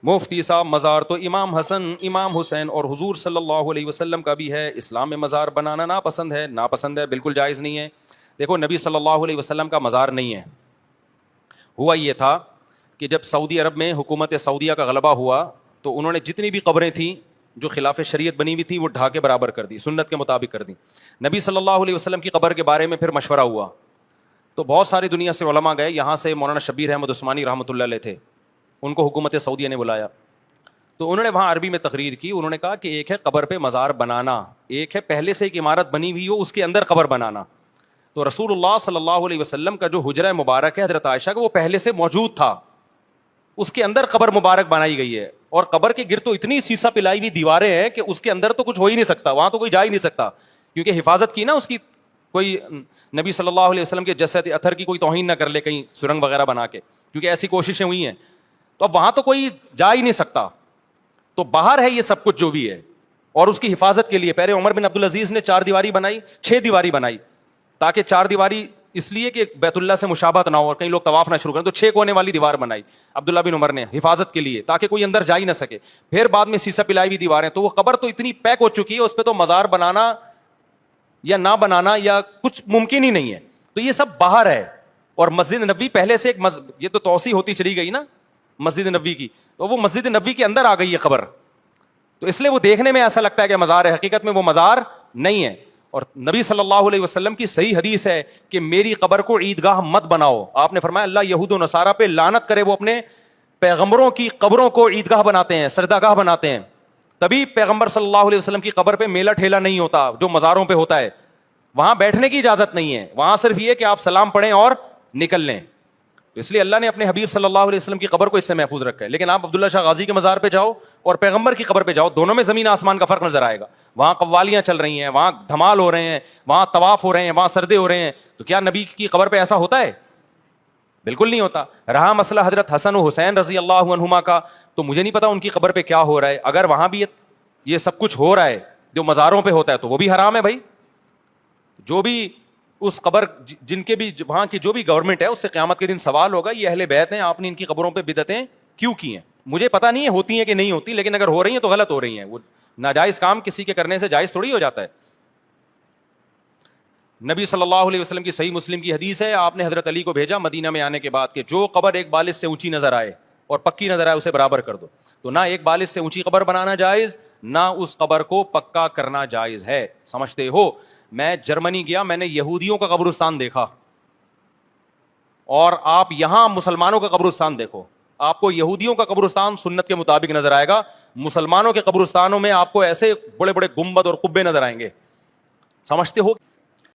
مفتی صاحب مزار تو امام حسن امام حسین اور حضور صلی اللہ علیہ وسلم کا بھی ہے، اسلام میں مزار بنانا ناپسند ہے؟ ناپسند ہے، بالکل جائز نہیں ہے۔ دیکھو نبی صلی اللہ علیہ وسلم کا مزار نہیں ہے، ہوا یہ تھا کہ جب سعودی عرب میں حکومت سعودیہ کا غلبہ ہوا تو انہوں نے جتنی بھی قبریں تھیں جو خلاف شریعت بنی ہوئی تھی وہ ڈھا کے برابر کر دی، سنت کے مطابق کر دی۔ نبی صلی اللہ علیہ وسلم کی قبر کے بارے میں پھر مشورہ ہوا تو بہت ساری دنیا سے علماء گئے، یہاں سے مولانا شبیر احمد عثمانی رحمۃ اللہ علیہ تھے، ان کو حکومت سعودیہ نے بلایا تو انہوں نے وہاں عربی میں تقریر کی۔ انہوں نے کہا کہ ایک ہے قبر پہ مزار بنانا، ایک ہے پہلے سے ایک عمارت بنی ہوئی ہو اس کے اندر قبر بنانا۔ تو رسول اللہ صلی اللہ علیہ وسلم کا جو حجرہ مبارک ہے حضرت عائشہ کا، وہ پہلے سے موجود تھا، اس کے اندر قبر مبارک بنائی گئی ہے، اور قبر کے گرد تو اتنی سیسا پلائی ہوئی دیواریں ہیں کہ اس کے اندر تو کچھ ہو ہی نہیں سکتا، وہاں تو کوئی جا ہی نہیں سکتا، کیونکہ حفاظت کی نا اس کی، کوئی نبی صلی اللہ علیہ وسلم کے جسد اثر کی کوئی توہین نہ کر لے کہیں سرنگ وغیرہ بنا کے، کیونکہ ایسی کوششیں ہوئی ہیں، تو اب وہاں تو کوئی جا ہی نہیں سکتا، تو باہر ہے یہ سب کچھ جو بھی ہے۔ اور اس کی حفاظت کے لیے پہلے عمر بن عبدالعزیز نے 4 دیواری بنائی، 6 دیواری بنائی، تاکہ 4 دیواری اس لیے کہ بیت اللہ سے مشابہت نہ ہو اور کہیں لوگ طواف نہ شروع کریں، تو 6 کونے والی دیوار بنائی عبداللہ بن عمر نے حفاظت کے لیے، تاکہ کوئی اندر جا ہی نہ سکے۔ پھر بعد میں سیسا پلائی ہوئی دیواریں، تو وہ قبر تو اتنی پیک ہو چکی ہے، اس پہ تو مزار بنانا یا نہ بنانا یا کچھ ممکن ہی نہیں ہے، تو یہ سب باہر ہے۔ اور مسجد نبوی پہلے سے ایک یہ تو توسیع ہوتی چلی گئی نا مسجد نبوی کی، تو وہ مسجد نبوی کے اندر آ گئی ہے قبر، تو اس لیے وہ دیکھنے میں ایسا لگتا ہے کہ مزار ہے، حقیقت میں وہ مزار نہیں ہے۔ اور نبی صلی اللہ علیہ وسلم کی صحیح حدیث ہے کہ میری قبر کو عیدگاہ مت بناؤ، آپ نے فرمایا اللہ یہود و نصارہ پہ لعنت کرے، وہ اپنے پیغمبروں کی قبروں کو عیدگاہ بناتے ہیں، سجدہ گاہ بناتے ہیں، تبھی پیغمبر صلی اللہ علیہ وسلم کی قبر پہ میلہ ٹھیلا نہیں ہوتا جو مزاروں پہ ہوتا ہے، وہاں بیٹھنے کی اجازت نہیں ہے، وہاں صرف یہ کہ آپ سلام پڑھیں اور نکل لیں، اس لیے اللہ نے اپنے حبیب صلی اللہ علیہ وسلم کی قبر کو اس سے محفوظ رکھا ہے۔ لیکن آپ عبداللہ شاہ غازی کے مزار پہ جاؤ اور پیغمبر کی قبر پہ جاؤ، دونوں میں زمین آسمان کا فرق نظر آئے گا، وہاں قوالیاں چل رہی ہیں، وہاں دھمال ہو رہے ہیں، وہاں طواف ہو رہے ہیں، وہاں سردے ہو رہے ہیں، تو کیا نبی کی قبر پہ ایسا ہوتا ہے؟ بالکل نہیں ہوتا۔ رہا مسئلہ حضرت حسن و حسین رضی اللہ عنہما کا، تو مجھے نہیں پتا ان کی قبر پہ کیا ہو رہا ہے، اگر وہاں بھی یہ سب کچھ ہو رہا ہے جو مزاروں پہ ہوتا ہے تو وہ بھی حرام ہے بھائی۔ جو بھی اس قبر جن کے بھی وہاں کی جو بھی گورنمنٹ ہے، اس سے قیامت کے دن سوال ہوگا یہ اہل بیت ہیں، آپ نے ان کی قبروں پہ بدعتیں کیوں کی ہیں؟ مجھے پتا نہیں ہے ہوتی ہیں کہ نہیں ہوتی، لیکن اگر ہو رہی ہیں تو غلط ہو رہی ہیں، وہ ناجائز کام کسی کے کرنے سے جائز تھوڑی ہو جاتا ہے۔ نبی صلی اللہ علیہ وسلم کی صحیح مسلم کی حدیث ہے، آپ نے حضرت علی کو بھیجا مدینہ میں آنے کے بعد کہ جو قبر ایک بالش سے اونچی نظر آئے اور پکی نظر آئے اسے برابر کر دو، تو نہ ایک بالش سے اونچی قبر بنانا جائز، نہ اس قبر کو پکا کرنا جائز ہے، سمجھتے ہو؟ میں جرمنی گیا، میں نے یہودیوں کا قبرستان دیکھا، اور آپ یہاں مسلمانوں کا قبرستان دیکھو، آپ کو یہودیوں کا قبرستان سنت کے مطابق نظر آئے گا، مسلمانوں کے قبرستانوں میں آپ کو ایسے بڑے بڑے گنبد اور قبے نظر آئیں گے، سمجھتے ہو؟